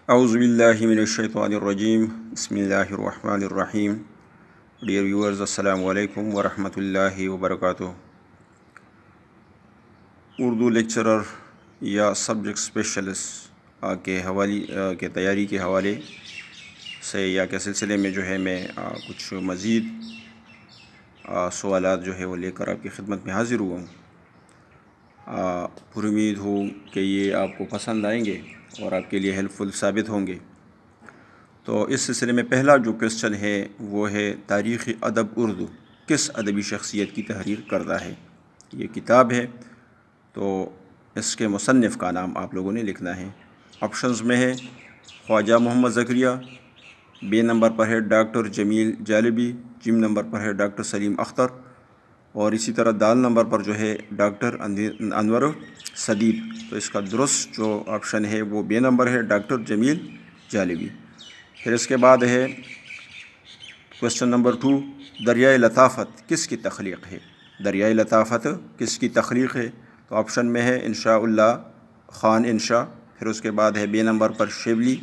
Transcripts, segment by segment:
اعوذ باللہ من الشیطان الرجیم بسم اللہ الرحمن الرحیم. ڈیئر ویورز، السلام علیکم ورحمۃ اللہ وبرکاتہ. اردو لیکچرر یا سبجیکٹ اسپیشلسٹ کے تیاری کے حوالے سے یا کے سلسلے میں جو ہے میں کچھ مزید سوالات جو ہے وہ لے کر آپ کی خدمت میں حاضر ہوا ہوں. پوری امید ہو کہ یہ آپ کو پسند آئیں گے اور آپ کے لیے ہیلپ فل ثابت ہوں گے. تو اس سلسلے میں پہلا جو کویسچن ہے وہ ہے تاریخ ادب اردو کس ادبی شخصیت کی تحریر کرتا ہے. یہ کتاب ہے تو اس کے مصنف کا نام آپ لوگوں نے لکھنا ہے. آپشنز میں ہے خواجہ محمد زکریا، بے نمبر پر ہے ڈاکٹر جمیل جالبی، جیم نمبر پر ہے ڈاکٹر سلیم اختر، اور اسی طرح دال نمبر پر جو ہے ڈاکٹر انور صدیق. تو اس کا درست جو آپشن ہے وہ بے نمبر ہے ڈاکٹر جمیل جالبی. پھر اس کے بعد ہے کویسچن نمبر 2، دریائے لطافت کس کی تخلیق ہے. دریائے لطافت کس کی تخلیق ہے؟ تو آپشن میں ہے انشاء اللہ خان انشاء، پھر اس کے بعد ہے بے نمبر پر شیبلی،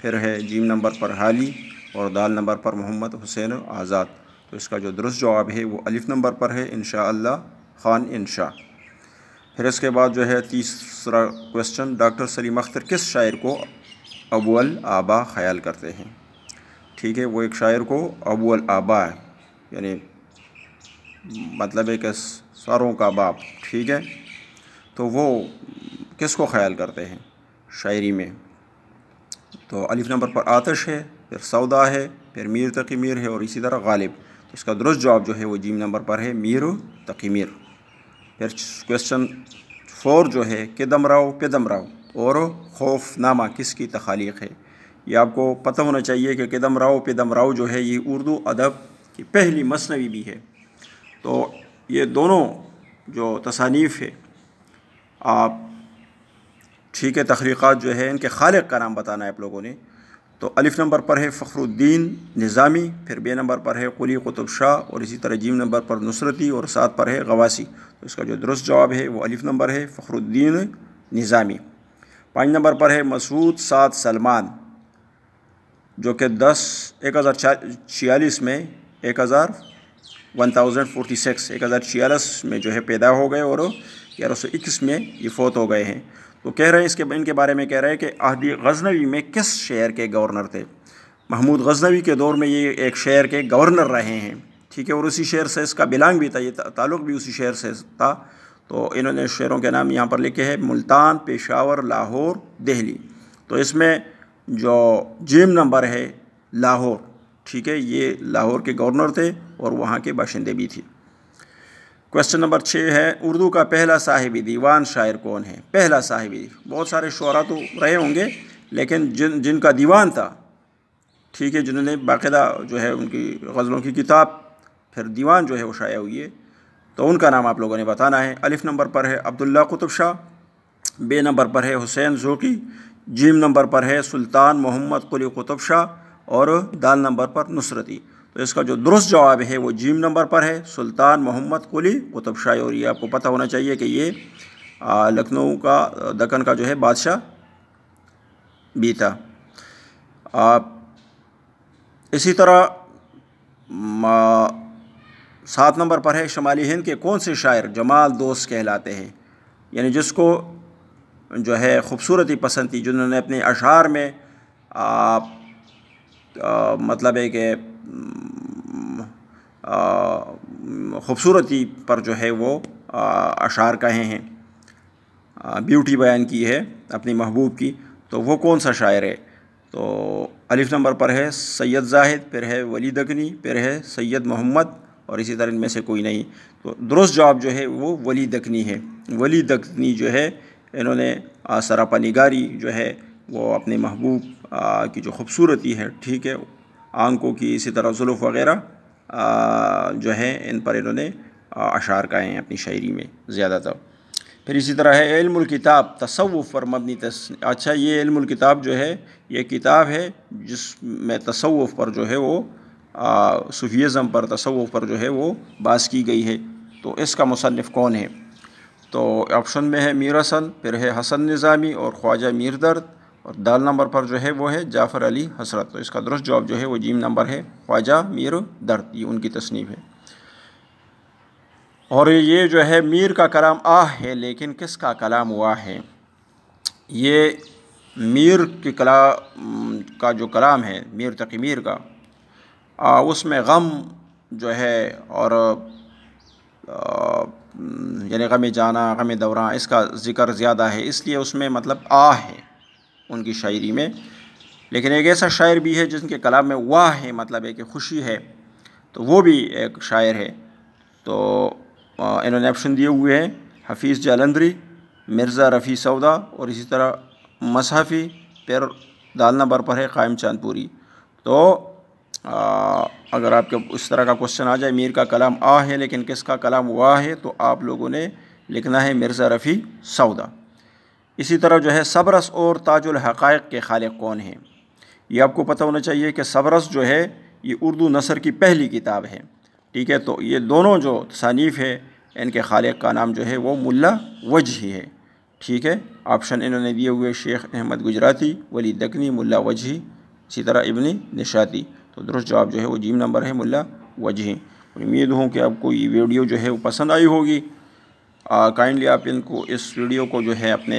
پھر ہے جیم نمبر پر حالی، اور دال نمبر پر محمد حسین آزاد. تو اس کا جو درست جواب ہے وہ الف نمبر پر ہے انشاء اللہ خان انشاء. پھر اس کے بعد جو ہے تیسرا کویسچن، ڈاکٹر سلیم اختر کس شاعر کو ابو الآبا خیال کرتے ہیں. ٹھیک ہے، وہ ایک شاعر کو ابو الآبا ہے، یعنی مطلب ہے کہ سروں کا باپ. ٹھیک ہے، تو وہ کس کو خیال کرتے ہیں شاعری میں؟ تو الف نمبر پر آتش ہے، پھر سودا ہے، پھر میر تقی میر ہے، اور اسی طرح غالب. تو اس کا درست جواب جو ہے وہ جیم نمبر پر ہے میر تقی میر. پھر کویسچن 4 جو ہے کدم راؤ پدم راؤ اور خوف نامہ کس کی تخلیق ہے. یہ آپ کو پتہ ہونا چاہیے کہ کدم راؤ پدم راؤ جو ہے یہ اردو ادب کی پہلی مثنوی بھی ہے. تو یہ دونوں جو تصانیف ہے آپ ٹھیک ہے تخلیقات جو ہے ان کے خالق کا نام بتانا ہے آپ لوگوں نے. تو الف نمبر پر ہے فخر الدین نظامی، پھر بے نمبر پر ہے قلی قطب شاہ، اور اسی طرح جیم نمبر پر نصرتی، اور 7 پر ہے غواسی. تو اس کا جو درست جواب ہے وہ الف نمبر ہے فخر الدین نظامی. 5 نمبر پر ہے مسعود سعد سلمان، جو کہ 1046 میں 1046 میں جو ہے پیدا ہو گئے اور 1121 میں یہ فوت ہو گئے ہیں. تو کہہ رہے ہیں ان کے بارے میں کہہ رہے ہیں کہ عہد غزنوی میں کس شہر کے گورنر تھے. محمود غزنوی کے دور میں یہ ایک شہر کے گورنر رہے ہیں. ٹھیک ہے، اور اسی شہر سے اس کا بلانگ بھی تھا، یہ تعلق بھی اسی شہر سے تھا. تو انہوں نے شہروں کے نام یہاں پر لکھے ہیں ملتان، پشاور، لاہور، دہلی. تو اس میں جو جیم نمبر ہے لاہور، ٹھیک ہے، یہ لاہور کے گورنر تھے اور وہاں کے باشندے بھی تھے. کویسچن نمبر 6 ہے اردو کا پہلا صاحب دیوان شاعر کون ہے. پہلا صاحب، بہت سارے شعراء تو رہے ہوں گے لیکن جن کا دیوان تھا، ٹھیک ہے، جنہوں نے باقاعدہ جو ہے ان کی غزلوں کی کتاب پھر دیوان جو ہے وہ شائع ہوئی ہے، تو ان کا نام آپ لوگوں نے بتانا ہے. الف نمبر پر ہے عبداللہ قطب شاہ، بے نمبر پر ہے حسین ذوقی، جیم نمبر پر ہے سلطان محمد قلی قطب شاہ، اور دال نمبر پر نصرتی. تو اس کا جو درست جواب ہے وہ جیم نمبر پر ہے سلطان محمد قلی قطب شاہ. اور یہ آپ کو پتہ ہونا چاہیے کہ یہ لکھنؤ کا دکن کا جو ہے بادشاہ بھی تھا. اسی طرح 7 نمبر پر ہے شمالی ہند کے کون سے شاعر جمال دوست کہلاتے ہیں. یعنی جس کو جو ہے خوبصورتی پسند تھی، جنہوں نے اپنے اشعار میں مطلب ہے کہ خوبصورتی پر جو ہے وہ اشعار کہے ہیں، بیوٹی بیان کی ہے اپنی محبوب کی. تو وہ کون سا شاعر ہے؟ تو الف نمبر پر ہے سید زاہد، پھر ہے ولی دکنی، پھر ہے سید محمد، اور اسی طرح ان میں سے کوئی نہیں. تو درست جواب جو ہے وہ ولی دکنی ہے. ولی دکنی جو ہے انہوں نے سراپا نگاری جو ہے وہ اپنے محبوب کی جو خوبصورتی ہے، ٹھیک ہے، آنکھوں کی، اسی طرح زلف وغیرہ جو ہے ان پر انہوں نے اشعار کہے ہیں اپنی شاعری میں زیادہ تر. پھر اسی طرح ہے علم الکتاب تصوف پر مبنی اچھا، یہ علم الکتاب جو ہے یہ کتاب ہے جس میں تصوف پر جو ہے وہ صوفیزم پر، تصوف پر جو ہے وہ بحث کی گئی ہے. تو اس کا مصنف کون ہے؟ تو آپشن میں ہے میر حسن، پھر ہے حسن نظامی، اور خواجہ میر درد، اور دال نمبر پر جو ہے وہ ہے جعفر علی حسرت. تو اس کا درست جواب جو ہے وہ جیم نمبر ہے خواجہ میر درد، یہ ان کی تصنیف ہے. اور یہ جو ہے میر کا کلام ہے، لیکن کس کا کلام ہے؟ یہ میر کے کلام کا جو کلام ہے میر تقی میر کا، اس میں غم جو ہے اور یعنی غم جانا، غم دوران، اس کا ذکر زیادہ ہے، اس لیے اس میں مطلب ہے ان کی شاعری میں. لیکن ایک ایسا شاعر بھی ہے جن کے کلام میں ہے، مطلب ہے کہ خوشی ہے، تو وہ بھی ایک شاعر ہے. تو انہوں نے آپشن دیے ہوئے ہیں حفیظ جالندری، مرزا رفیع سودا، اور اسی طرح مصحفی. پھر دال نمبر پر ہے قائم چاند پوری. تو اگر آپ کے اس طرح کا کوشچن آ جائے میر کا کلام ہے لیکن کس کا کلام ہے، تو آپ لوگوں نے لکھنا ہے مرزا رفیع سودا. اسی طرح جو ہے سبرس اور تاج الحقائق کے خالق کون ہیں؟ یہ آپ کو پتہ ہونا چاہیے کہ سبرس جو ہے یہ اردو نثر کی پہلی کتاب ہے. ٹھیک ہے، تو یہ دونوں جو تصانیف ہے ان کے خالق کا نام جو ہے وہ ملا وجہی ہے. ٹھیک ہے، آپشن انہوں نے دیے ہوئے شیخ احمد گجراتی، ولی دکنی، ملا وجہی، اسی طرح ابن نشاطی. تو درست جواب جو ہے وہ جیم نمبر ہے ملا وجہی. امید ہوں کہ آپ کو یہ ویڈیو جو ہے وہ پسند آئی ہوگی. کائنڈلی آپ اس ویڈیو کو جو ہے اپنے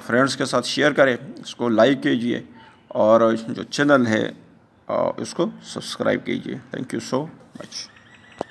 فرینڈس کے ساتھ شیئر کریں، اس کو لائک کیجئے، اور جو چینل ہے اس کو سبسکرائب کیجئے. Thank you so much.